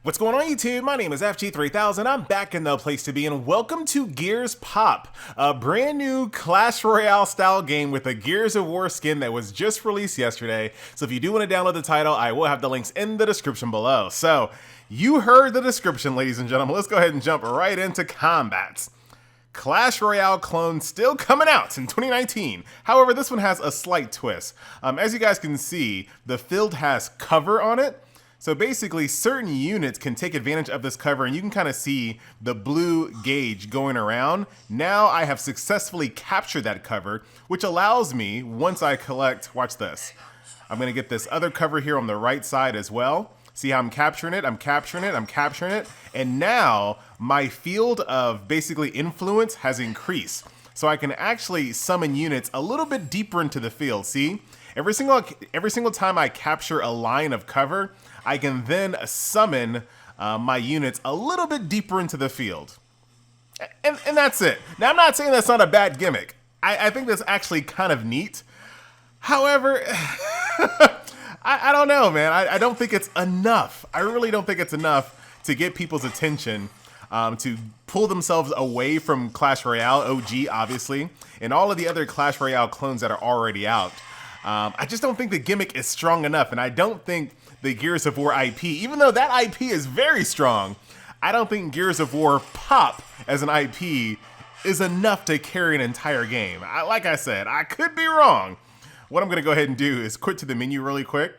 What's going on YouTube? My name is FG3000. I'm back in the place to be and welcome to Gears Pop, a brand new Clash Royale style game with a Gears of War skin that was just released yesterday. So if you do want to download the title, I will have the links in the description below. So you heard the description, ladies and gentlemen. Let's go ahead and jump right into combat. Clash Royale clone still coming out in 2019. However, this one has a slight twist. As you guys can see, the field has cover on it. So basically, certain units can take advantage of this cover, and you can kind of see the blue gauge going around. Now I have successfully captured that cover, which allows me, once I collect, watch this. I'm gonna get this other cover here on the right side as well. See how I'm capturing it, I'm capturing it, I'm capturing it. And now my field of basically influence has increased. So I can actually summon units a little bit deeper into the field, see? Every single time I capture a line of cover, I can then summon my units a little bit deeper into the field. And that's it. Now, I'm not saying that's not a bad gimmick. I think that's actually kind of neat. However, I don't know, man. I don't think it's enough. I really don't think it's enough to get people's attention, to pull themselves away from Clash Royale, OG, obviously, and all of the other Clash Royale clones that are already out. I just don't think the gimmick is strong enough, and I don't think the Gears of War IP, even though that IP is very strong, I don't think Gears of War Pop as an IP is enough to carry an entire game. Like I said, I could be wrong. What I'm gonna go ahead and do is quit to the menu really quick,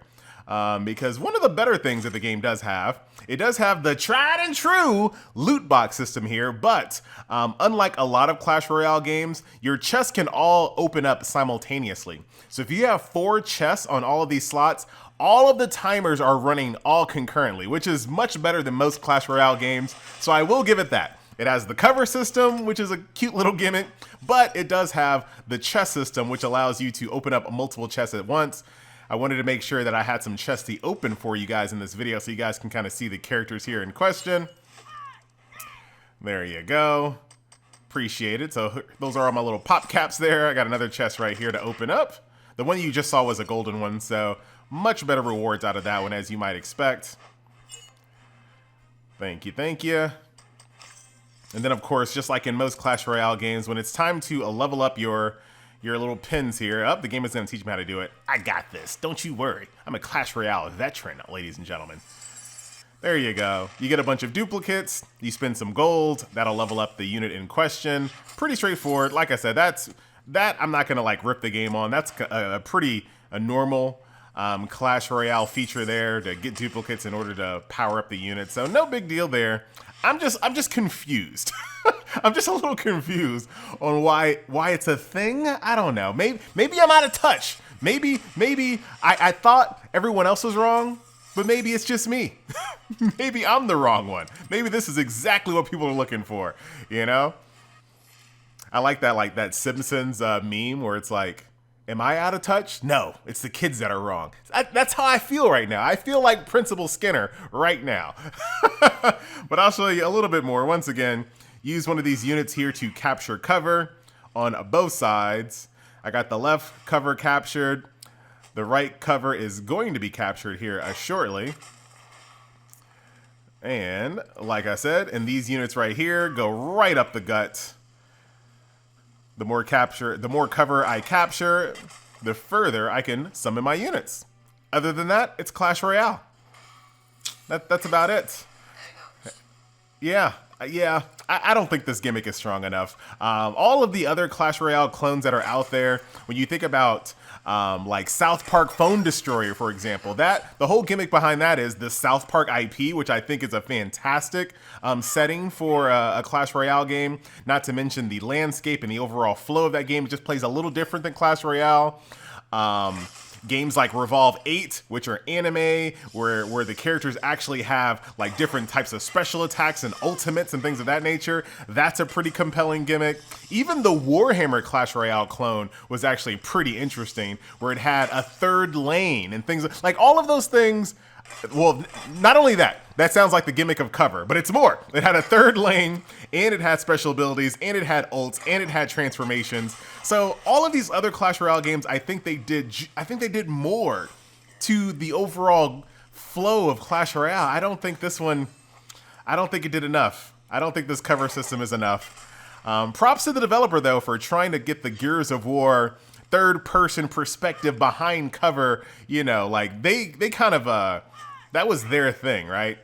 because one of the better things that the game does have, it does have the tried and true loot box system here, but unlike a lot of Clash Royale games, your chests can all open up simultaneously. So if you have 4 chests on all of these slots, all of the timers are running all concurrently, which is much better than most Clash Royale games, so I will give it that. It has the cover system, which is a cute little gimmick, but it does have the chest system, which allows you to open up multiple chests at once. I wanted to make sure that I had some chests to open for you guys in this video so you guys can kind of see the characters here in question. There you go. Appreciate it. So those are all my little pop caps there. I got another chest right here to open up. The one you just saw was a golden one, so much better rewards out of that one, as you might expect. Thank you, thank you. And then, of course, just like in most Clash Royale games, when it's time to level up your little pins here, the game is going to teach me how to do it. I got this. Don't you worry. I'm a Clash Royale veteran, ladies and gentlemen. There you go. You get a bunch of duplicates. You spend some gold. That'll level up the unit in question. Pretty straightforward. Like I said, that I'm not going to like rip the game on. That's a normal Clash Royale feature there to get duplicates in order to power up the unit. So no big deal there. I'm just confused. I'm just a little confused on why it's a thing. I don't know. Maybe I'm out of touch. Maybe I thought everyone else was wrong, but maybe it's just me. Maybe I'm the wrong one. Maybe this is exactly what people are looking for, you know? I like that Simpsons meme where it's like, am I out of touch? No, it's the kids that are wrong. That's how I feel right now. I feel like Principal Skinner right now. But I'll show you a little bit more. Once again, use one of these units here to capture cover on both sides. I got the left cover captured. The right cover is going to be captured here shortly. And like I said, and these units right here go right up the gut. The more cover I capture, the further I can summon my units. Other than that, it's Clash Royale. That's about it. Yeah. I don't think this gimmick is strong enough. All of the other Clash Royale clones that are out there, when you think about like South Park Phone Destroyer, for example, the whole gimmick behind that is the South Park IP, which I think is a fantastic setting for a Clash Royale game. Not to mention the landscape and the overall flow of that game. It just plays a little different than Clash Royale. Games like Revolve 8, which are anime, where the characters actually have like different types of special attacks and ultimates and things of that nature. That's a pretty compelling gimmick. Even the Warhammer Clash Royale clone was actually pretty interesting, where it had a third lane and things like all of those things. Well, not only that sounds like the gimmick of cover, but it's more. It had a third lane, and it had special abilities, and it had ults, and it had transformations. So all of these other Clash Royale games, I think they did more to the overall flow of Clash Royale, I don't think it did enough. I don't think this cover system is enough. Props to the developer, though, for trying to get the Gears of War third-person perspective behind cover. You know, like they kind of that was their thing, right?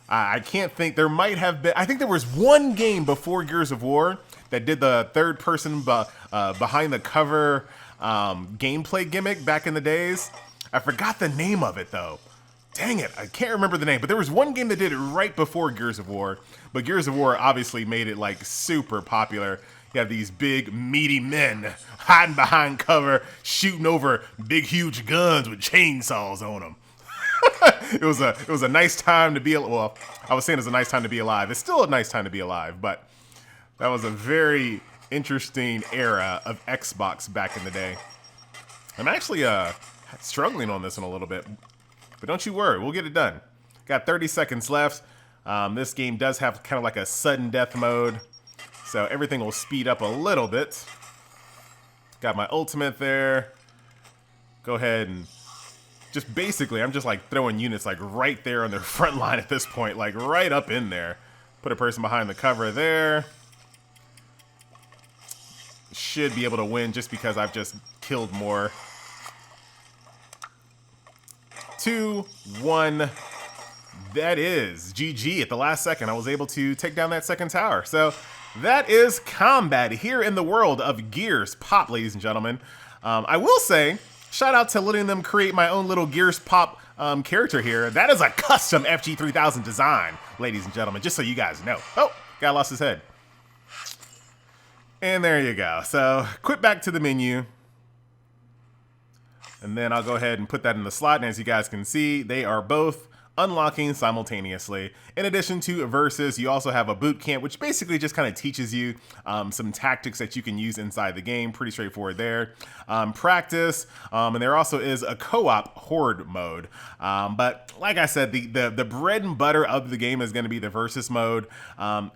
I can't think, there might have been, I think there was one game before Gears of War that did the third-person behind the cover gameplay gimmick back in the days. I forgot the name of it, though. Dang it, I can't remember the name, but there was one game that did it right before Gears of War, but Gears of War obviously made it like super popular. You have these big, meaty men hiding behind cover, shooting over big, huge guns with chainsaws on them. It was a nice time to be alive. Well, I was saying it's a nice time to be alive. It's still a nice time to be alive, but that was a very interesting era of Xbox back in the day. I'm actually struggling on this one a little bit, but don't you worry, we'll get it done. Got 30 seconds left. This game does have kind of like a sudden death mode, so everything will speed up a little bit. Got my ultimate there. Go ahead and just basically, I'm just like throwing units like right there on their front line at this point, like right up in there. Put a person behind the cover there. Should be able to win just because I've just killed more. 2-1. That is GG at the last second. I was able to take down that second tower. So that is combat here in the world of Gears Pop, ladies and gentlemen. I will say, shout out to letting them create my own little Gears Pop character here. That is a custom FG3000 design, ladies and gentlemen, just so you guys know. Oh, guy lost his head. And there you go. So quit back to the menu. And then I'll go ahead and put that in the slot. And as you guys can see, they are both unlocking simultaneously. In addition to Versus, you also have a boot camp, which basically just kind of teaches you some tactics that you can use inside the game. Pretty straightforward there. Practice, and there also is a co-op horde mode. But like I said, the bread and butter of the game is going to be the Versus mode.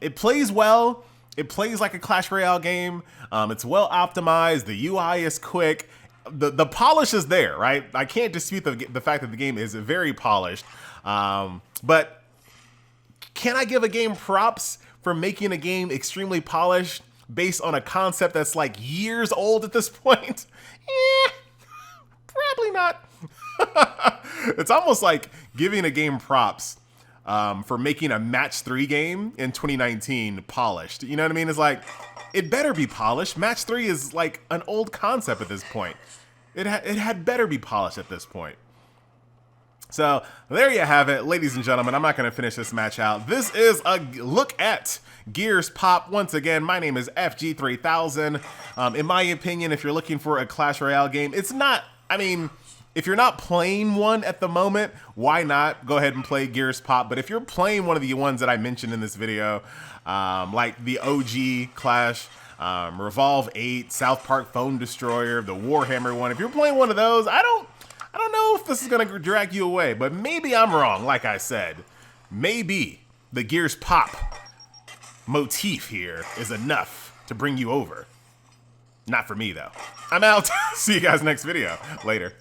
It plays well. It plays like a Clash Royale game. It's well optimized. The UI is quick. The polish is there, right? I can't dispute the fact that the game is very polished. But can I give a game props for making a game extremely polished based on a concept that's like years old at this point? Probably not. It's almost like giving a game props for making a match 3 game in 2019 polished. You know what I mean? It's like, it better be polished. Match 3 is like an old concept at this point. It had better be polished at this point. So there you have it, ladies and gentlemen. I'm not going to finish this match out. This is a look at Gears Pop. Once again, my name is FG3000. In my opinion, if you're looking for a Clash Royale game, it's not, I mean, if you're not playing one at the moment, why not go ahead and play Gears Pop? But if you're playing one of the ones that I mentioned in this video, like the OG Clash, Revolve 8, South Park Phone Destroyer, the Warhammer one, if you're playing one of those, I don't know if this is going to drag you away, but maybe I'm wrong, like I said. Maybe the Gears Pop motif here is enough to bring you over. Not for me, though. I'm out. See you guys next video. Later.